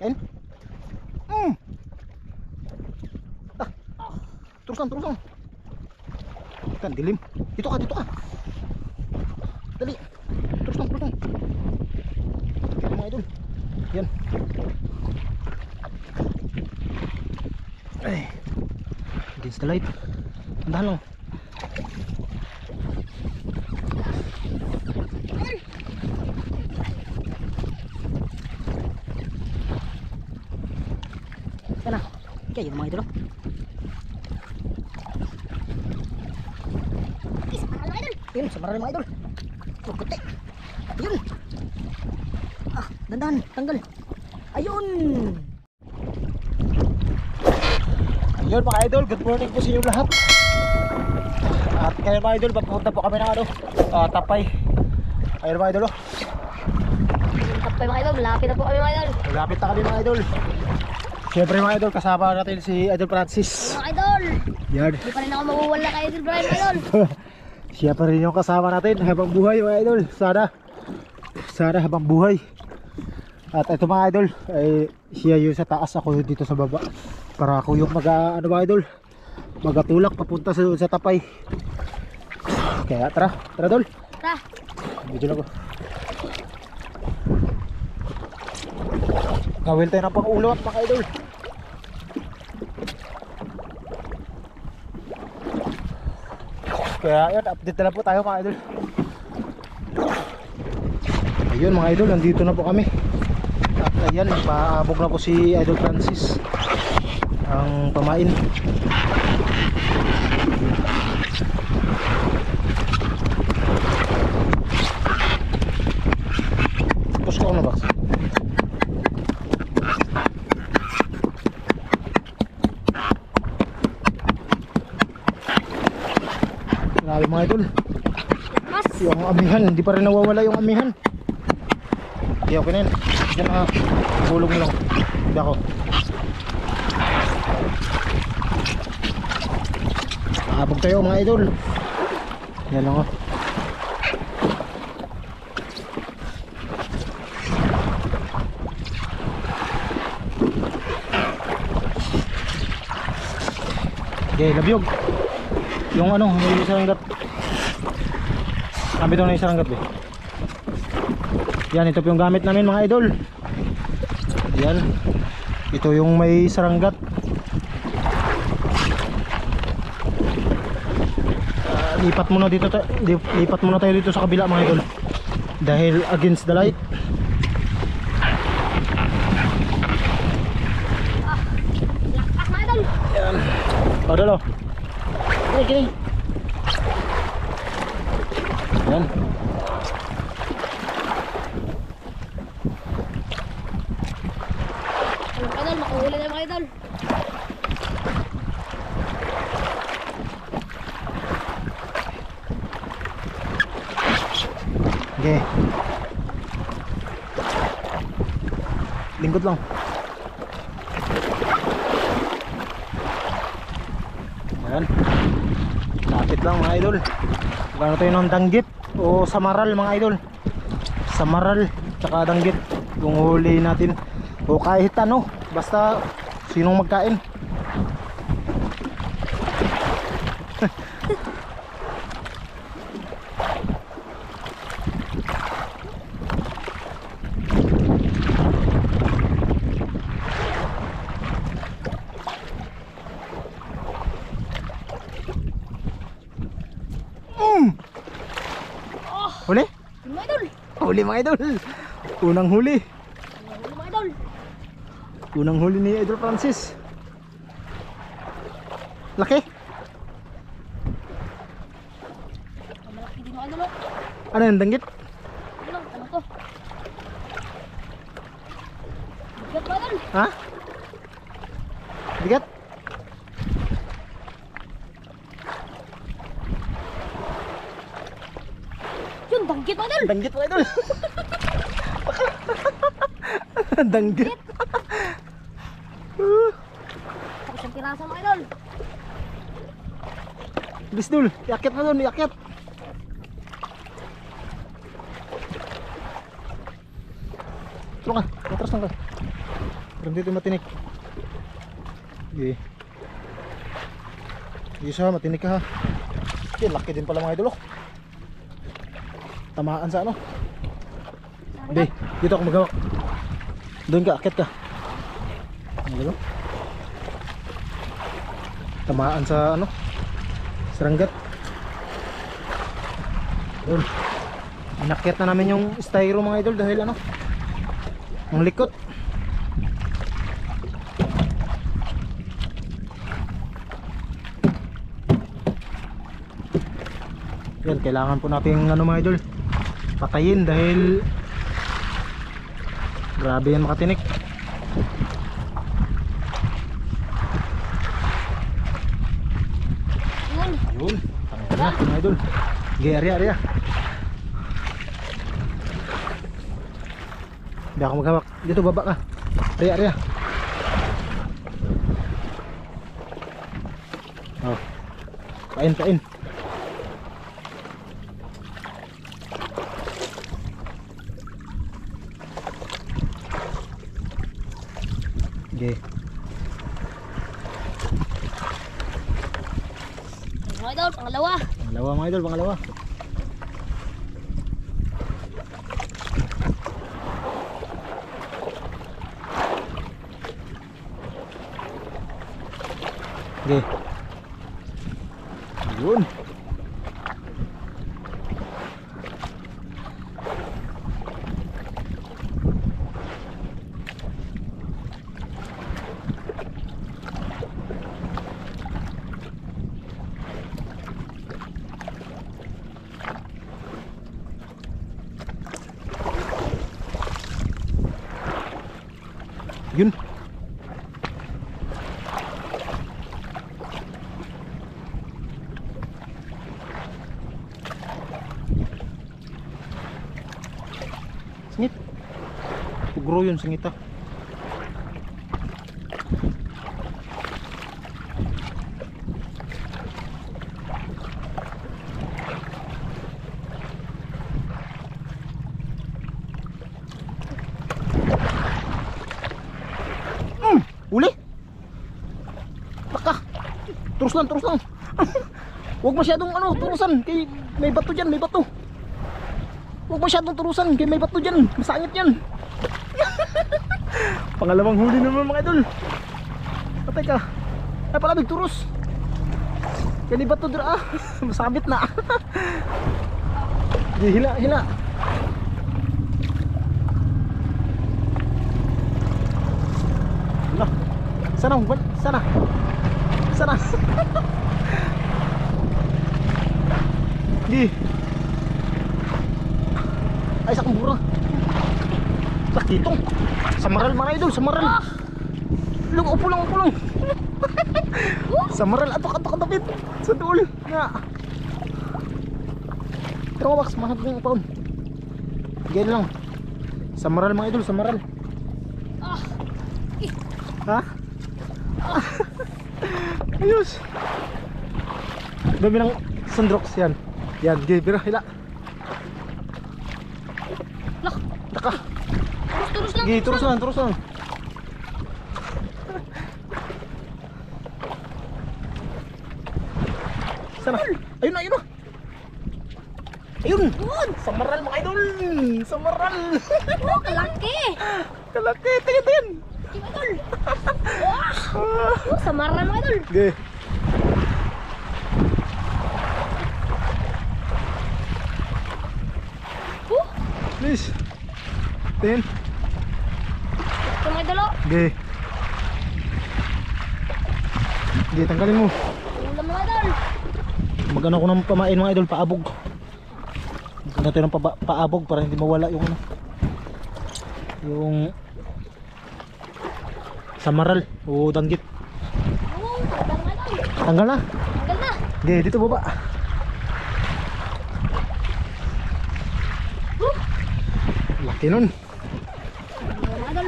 Kain. Turusan. Kan dilim. Dito ka. Dali. Turusan. Mga idol. Yan. Ay. Against the light. Andahan lang. Sana. Kayo mga idol. Yun, samaran mga idol. Puti. Yun. Dandan, tanggal. Ayun. Ayun mga idol, good morning po sa inyo lahat. At ngayon mga idol, papunta po kami ng Tapay. Ayun mga idol. Tapay mga idol, malapit na po kami mga idol. Malapit na kami mga idol. Siyempre mga idol, kasama natin si Idol Francis. Mga idol. Yan. Hindi pa rin ako mawawala kay Idol Brian mga idol. Siya pa rin yung kasama natin habang buhay mga idol. Sana habang buhay. At ito mga idol, ay siya yung sa taas, ako dito sa baba. Para ako yung mga idol, magatulak papunta sa Tapay. Kaya tara idol. Tara. Video na ko. Gawin tayo ng pang-ulo at mga idol. Kaya yun, update na lang po tayo mga idol. Ayun mga idol, nandito na po kami. At ayan, paabog na po si Idol Francis ang pamain. Tapos ko na ba? Grabe mga idol. Yung amihan, hindi pa rin nawawala yung amihan. Hindi okay na yun. Diyan na, bulog mo lang. Hindi ako. Nakabog tayo mga idol. Yan lang o. Okay, labyog. Yung may isang gat. Sabi daw na isang gat eh. Yan, ito po yung gamit namin mga idol. Yan. Ito yung may saranggat. Lipat muna tayo dito sa kabila mga idol. Dahil against the light. Lakas mga idol. Yan. Padalo. Okay. Yan. Mga idol, makuhuli na mga idol. Okay. Lingkod lang. Ayan. Lapit lang mga idol. Gano'n tayo ng danggit o samaral mga idol. Samaral tsaka danggit yung huli natin. O kahit ano, basta sinong magkain. Huli? Mga idol. Huli mga idol. Unang huli. Mga idol. Unang huli ni Idol Francis. Laki? Malaki din mga idol. Ano yung danggit? Ano to? Bigat mga idol. Ha? Bigat? Yun, danggit mga idol. Danggit mga idol. Danggit. Tapos yung pirasa mga idol. Bisdul, yakit na doon, yakit. Tulong ka, matras lang ka. Parang dito matinik. Okay. Isa, matinik ka ha. Okay, laki din pala mga idol oh. Tamaan sa ano? Hindi, dito ako magawak. Doon ka, akit ka. Ano? Tamaan sa ano? Saranggat. Doon. Inakyat na namin yung styro mga idol dahil ano? Ang likot. Yan, kailangan po natin ano mga idol, patayin dahil grabe yan makatinik. Yun, tanggal na mga idol. Sige, area. Hindi ako maghawak. Dito baba ka. Area. Oh. Kain. Okay. Mga idol, pangalawa. Pangalawa mga idol, pangalawa. Okay. Yun. Yun. Singit. Ugro yun, singit ah. Uli. Laka. Terus lang. Huwag masyadong ano, turusan. Kay may bato dyan, may bato. Huwag masyadong turusan, kay may bato dyan. Masangit yan. Pangalawang huli naman mga idol. Patay ka. Ay pala, turus. Kaya may bato dyan ah. Masabit na. Di, hila. Sana. Di. Ay, sakang burang. Lakitong. Samaral mga idol, samaral. Upulong. Samaral, atok tapit. Sa duol. Nga. Trawax, mahal ng paon. Ganyan lang. Samaral mga idol, samaral. Ha? Ayos. Dami ng sandrox yan. Yan, bira, hila. Naka. Turus lang. Turus lang. Sana. Ayun na. Ayun. Samaral mga idol. Samaral. Oh, kalaki. Tingin. Idol. Oh, samaran mga idol. Okay. Please. Tingin. Ito mga idol. Okay. Okay, tanggalin mo. Ulam mga idol. Magano ko ng pamain mga idol, paabog. Magano tayo ng paabog para hindi mawala yung ano. Yung samaral o danggit. Oh, tanggal mga idol. Tanggal na. Okay, dito baba. Laki nun. Mga idol.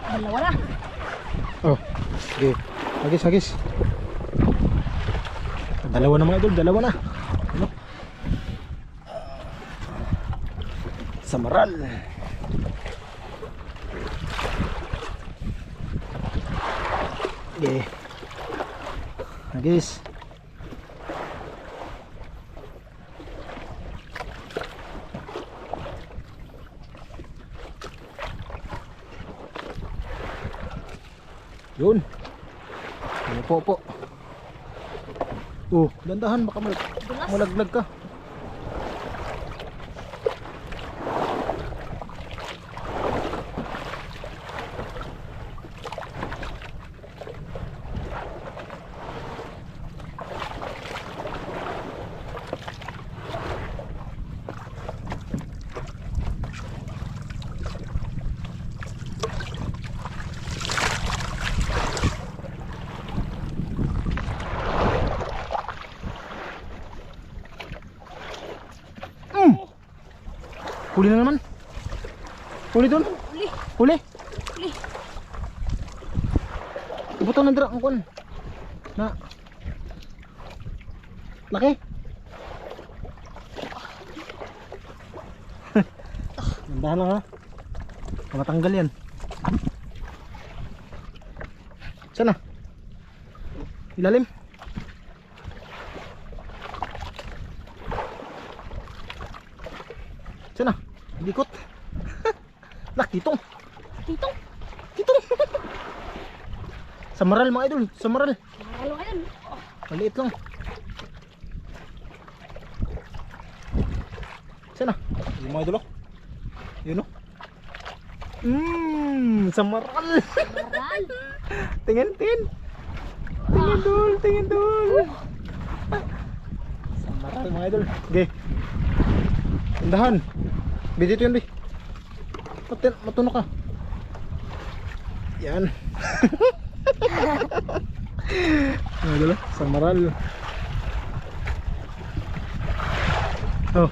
Dalawa na. Oh, okay. Hagis. Dalawa na mga idol, dalawa na. Ano? Samaral. Okay. Guys. Yun. Ano po. Oh, dandahan baka Dulas. malaglag ka. Huli na naman. Huli doon. Uli. Huli. Uli. Ibuto na dira ang kun. Na. Laki. Nandahan lang ha. Matanggal yan. Sana. Ilalim. Sana. Likot. Lah, kitong. Titong. Kitong. Samaral mga idol, samaral. Maralo ka yun. Oh. Maliit lang. Sana. Yung mga idol oh. Yun oh. Samaral. Maral. Tingin. Tingin dul. Samaral mga idol. Okay. Tindahan. Bidito yun, Bi. Matuno ka. Yan. Mga idol, samaral. Oh.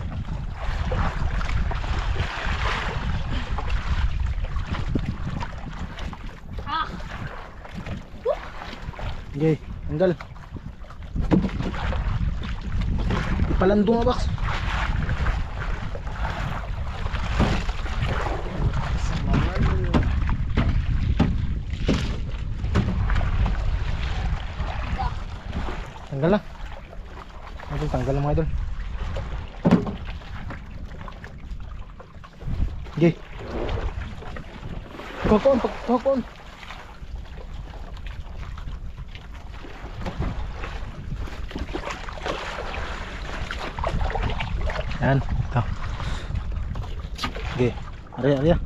Ah. Okay, tanggal. Ipalandong nga, Bax. Tanggal na. Tanggal na mga idol. Okay. Pagkakon. Yan. Ito. Okay. Ari. Ya.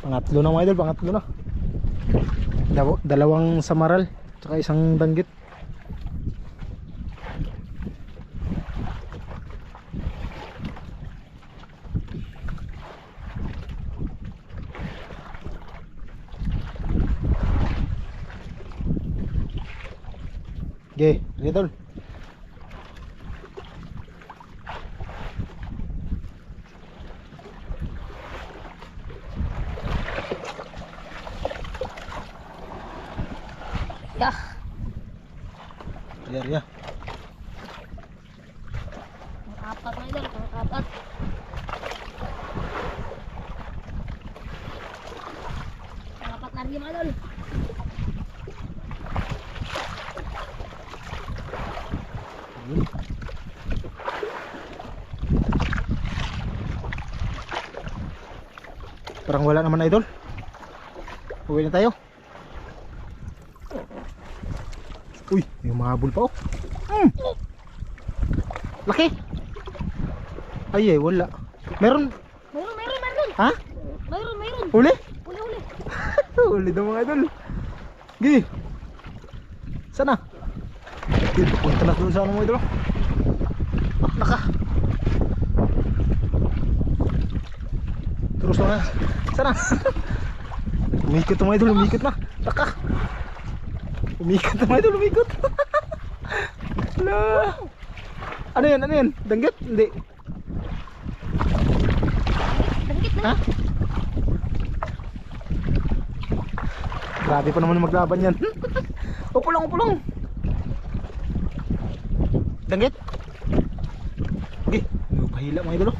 Pangatlo na mga idol, pangatlo na. Dalawang samaral, tsaka isang danggit. Okay, idol. Dah. Ya. Apat na idol. Apat. Apat na rin mga idol. Parang wala naman idol. Uwi na tayo. Uy, may mahabol pa oh. Laki. Ay, wala. Meron. Ha? Mayroon. Huli? Uli. Huli daw mga idol. Gi. Sana? Dito, punta na doon sa ano mga idol. Naka. Terus lang na. Sana? Umikot mga idol, umikot na. Naka. Umikot na mga idol, umikot. Hala. Ano yan? Danggit? Hindi. Danggit na. Ha? Grabe pa naman maglaban yan. Upo lang. Danggit. Okay, pahila mga idol.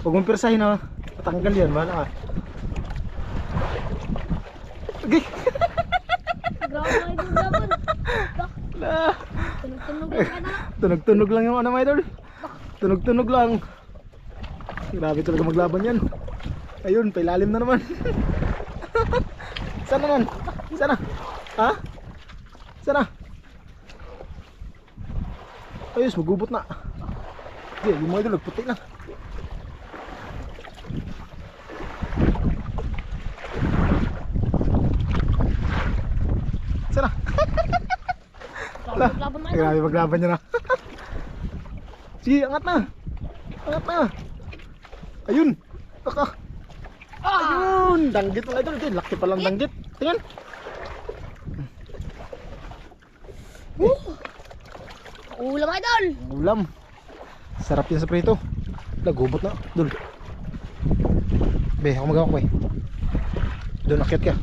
Huwag mong pirsahin ha. Matanggal yan, mana ka. Okay. Grabe mga idol, grabe. Tunog-tunog lang ka na. Tunog-tunog lang yung ano mga idol. Tunog-tunog lang. Grabe talaga maglaban yan. Ayun, pailalim na naman. Sana nan? Sana? Ha? Sana? Ayos, magubot na. Hindi, yung mga idol nagputi na. Sana? Laban mga idol. Grabe maglaban niya na. Sige, angat na. Angat na. Ayun. Taka. Ayun. Danggit mga idol. Laki palang danggit. Tingnan. Ulam mga idol. Ulam. Sarap yan sa prito. Lagubot na. Dul. Be, ako magawa ko eh. Doon, akyat ka.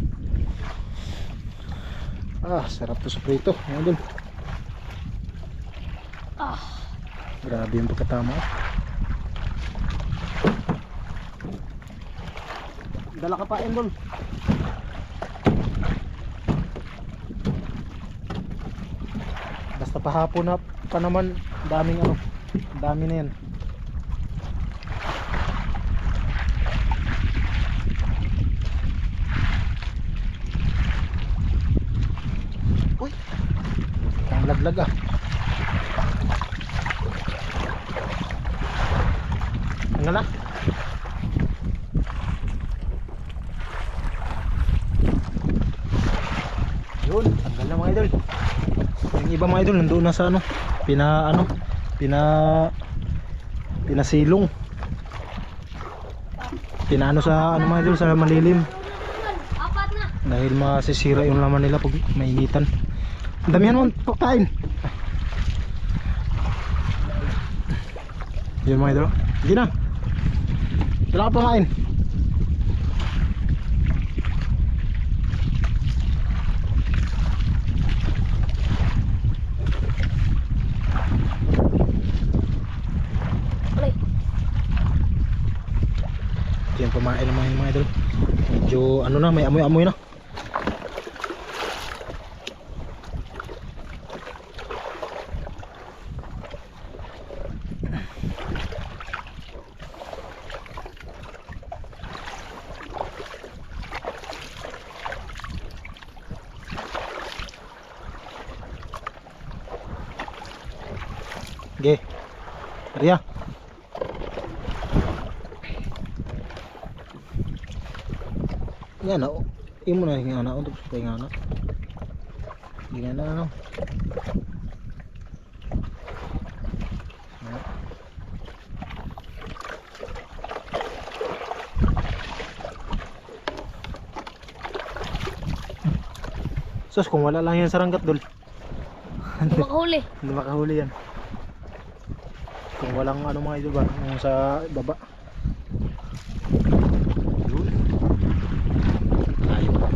Sarap to sa prito. Ayan dul. Grabe yung pagkatama. Dala ka pa yan dul. Basta pahapon na pa naman, daming ano, dami na yan. Uy, ang laglag ah. Ano na? Yun, tanggal na mga idol. Yung iba mga idol nandoon na sa ano, pinasilong. Pinaano sa ano mga idol, sa malilim. Apat na. Dahil masisira yung laman nila pag mainitan. Ang damihan mo pagkain. Yun mga idol. Sige na. Wala ka pamain. Yan pamain naman yung mga idol. Medyo ano na, may amoy-amoy na. Okay. Ria. Yan na. Imo na yung anak untuk supaya ng anak. Ganyan na ano. Sus, kung wala lang yan sa ranggat dul. Hindi makahuli. Hindi makahuli yan. Kung walang ano mga idol ba, yung sa baba. Yun. Tayo pa.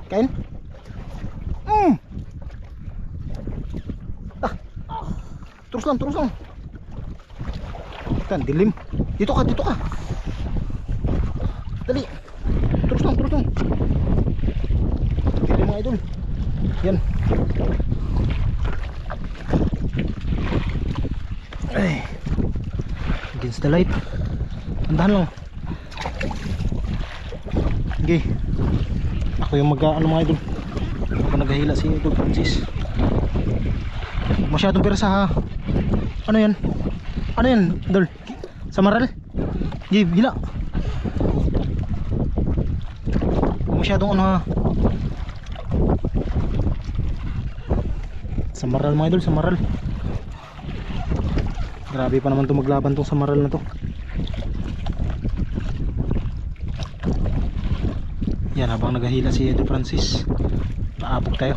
Kain? Terus lang, terus lang. Kan, dilim. Dito ka, dito ka. Dali. Terus lang, terus lang. Dilim mga idol. Yan. Ay. Against the light. Andahan lang. Okay. Ako yung ano mga idol. Ako naghahila si Idol Francis. Masyadong persa ha. Ano yan? Ano yan, Idol? Samaral? Give, hila. Masyadong ano ha. Samaral mga idol, samaral. Grabe pa naman to maglaban tong samaral na to. Yan, habang naghahila si Edo Francis, paabog tayo.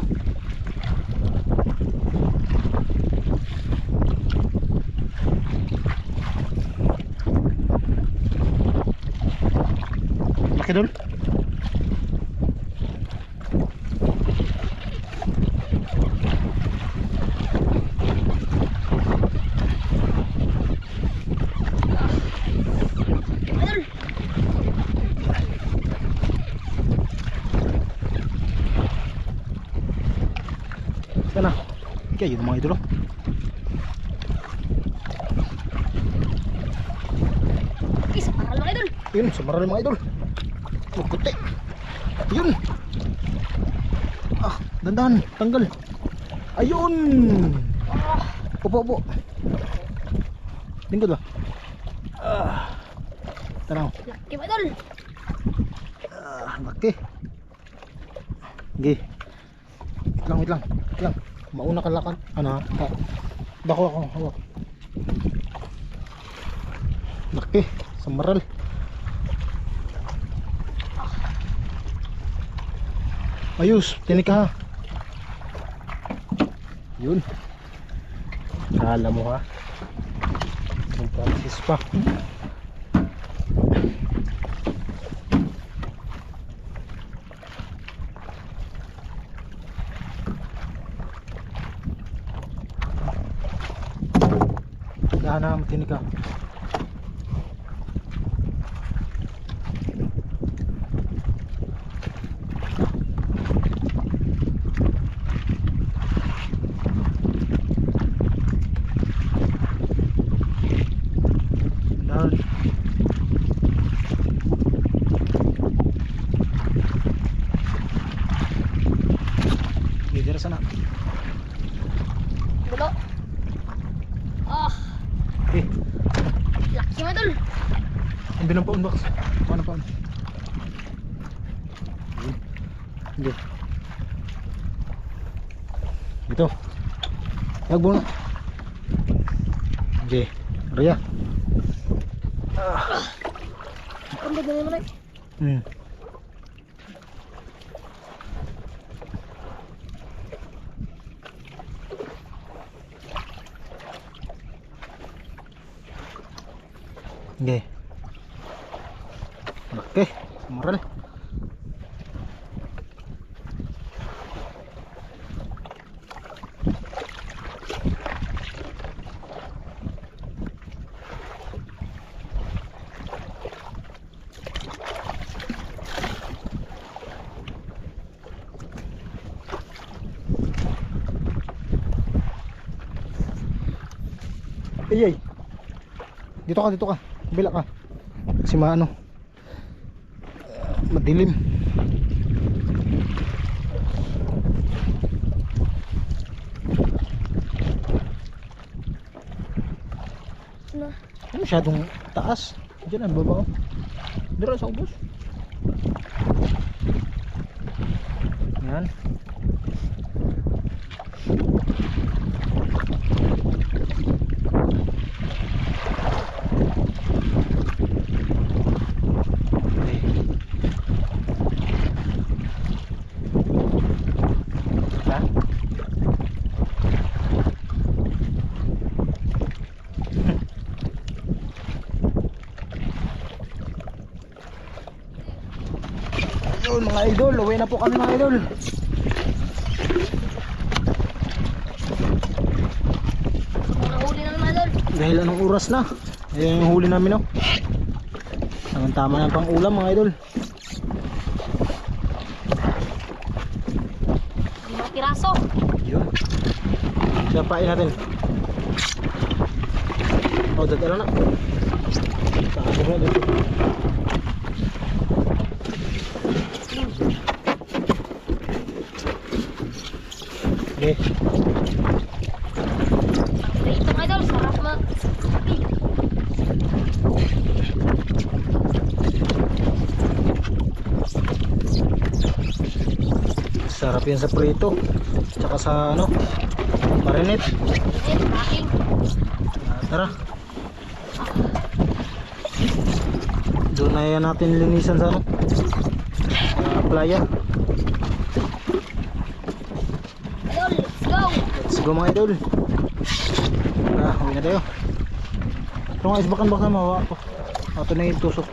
Laki dol. Sana. Kaya yun mga idol. Isa para mga idol. Yun, samaral mga idol. Oh, puti. Yun. Ah, dandan, tanggal. Ayun. Upo, upo. Lingkod ba? Tanaw. Laki mga idol. Laki. Okay. Wait lang. Mauna ka lakad. Ano ha? Dako ako, hawak. Laki, samaral. Ayos, tinik ka ha. Yun. Kala mo ha. Mag-practice pa. Dahan na, tinik ka. Dahan. Dito sana. Bulo. Ah, Eh, laki mga idol. ang binang paun box. Paano paun? Hindi. Ito. Yagbo na. Okay. Raya. Ang ganda naman ay. Okay. Oke, moral. Iyay. Dito ka. Bila ka. Kasi maano. Madilim. Na. Masyadong taas. Diyan ang baba. Dira sa ubos. Yan. Yun mga idol, uwi na po kami mga idol. Nahuli naman mga idol. Dahil anong oras na. Ayan yung huli namin, no. Tamang tama na pang ulam mga idol. 5 piraso. Yun. Siyapain natin. O, dadala na. Saan ko na dito. Okay. Ito mga idol, sarap mag Sarap yan sa prito. Tsaka sa ano, marinate. Aking. Tara. Doon na yan natin linisan sa ano, playa. Idol, let's go. Let's go mga idol. Uwi na tayo. Ito nga isbakan baka mawa ko. Ito na yung tusok.